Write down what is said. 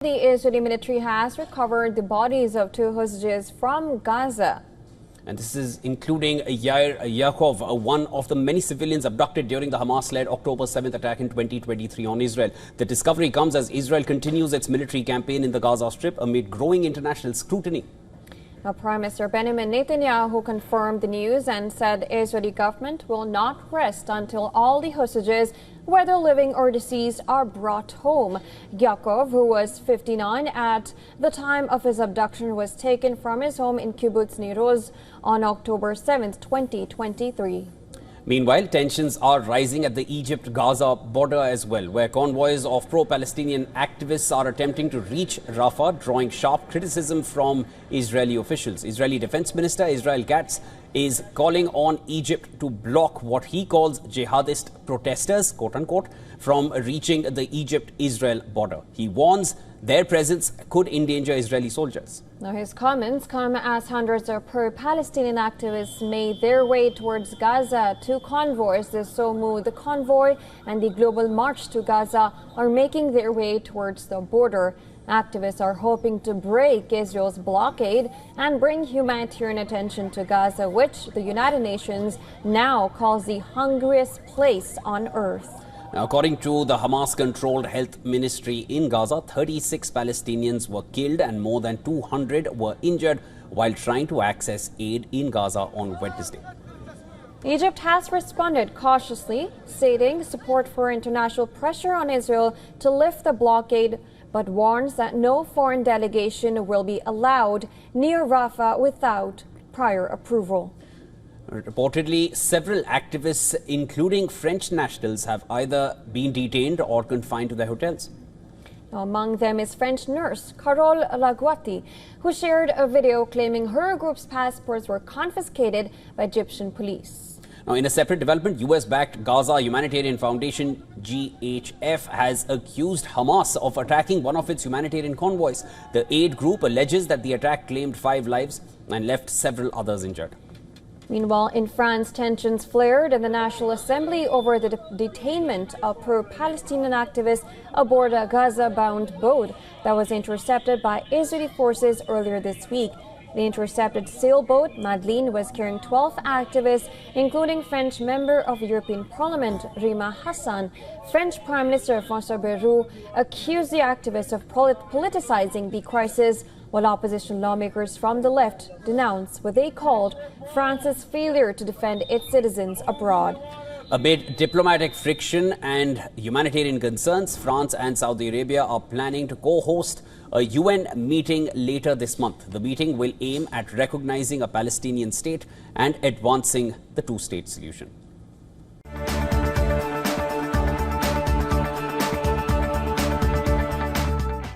The Israeli military has recovered the bodies of two hostages from Gaza. And this is including Yair Yaakov, one of the many civilians abducted during the Hamas-led October 7th attack in 2023 on Israel. The discovery comes as Israel continues its military campaign in the Gaza Strip amid growing international scrutiny. Now, Prime Minister Benjamin Netanyahu confirmed the news and said the Israeli government will not rest until all the hostages, whether living or deceased, are brought home. Yaakov, who was 59 at the time of his abduction, was taken from his home in Kibbutz Nir Oz on October 7, 2023. Meanwhile, tensions are rising at the Egypt-Gaza border as well, where convoys of pro-Palestinian activists are attempting to reach Rafah, drawing sharp criticism from Israeli officials. Israeli Defense Minister Israel-Gaza is calling on Egypt to block what he calls jihadist protesters, quote-unquote, from reaching the Egypt-Israel border. He warns their presence could endanger Israeli soldiers. Now, his comments come as hundreds of pro-Palestinian activists made their way towards Gaza. Two convoys, the Somoud convoy and the Global March to Gaza, are making their way towards the border. Activists are hoping to break Israel's blockade and bring humanitarian attention to Gaza, which the United Nations now calls the hungriest place on earth. Now, according to the Hamas-controlled health ministry in Gaza, 36 Palestinians were killed and more than 200 were injured while trying to access aid in Gaza on Wednesday. Egypt has responded cautiously, stating support for international pressure on Israel to lift the blockade, but warns that no foreign delegation will be allowed near Rafah without prior approval. Reportedly, several activists, including French nationals, have either been detained or confined to their hotels. Now, among them is French nurse Carole Laguati, who shared a video claiming her group's passports were confiscated by Egyptian police. Now, in a separate development, US-backed Gaza Humanitarian Foundation GHF has accused Hamas of attacking one of its humanitarian convoys. The aid group alleges that the attack claimed 5 lives and left several others injured. Meanwhile, in France, tensions flared in the National Assembly over the detainment of pro-Palestinian activists aboard a Gaza-bound boat that was intercepted by Israeli forces earlier this week. The intercepted sailboat, Madeleine, was carrying 12 activists, including French member of the European Parliament, Rima Hassan. French Prime Minister François Bayrou accused the activists of politicizing the crisis, while opposition lawmakers from the left denounced what they called France's failure to defend its citizens abroad. Amid diplomatic friction and humanitarian concerns, France and Saudi Arabia are planning to co-host a UN meeting later this month. The meeting will aim at recognizing a Palestinian state and advancing the two-state solution.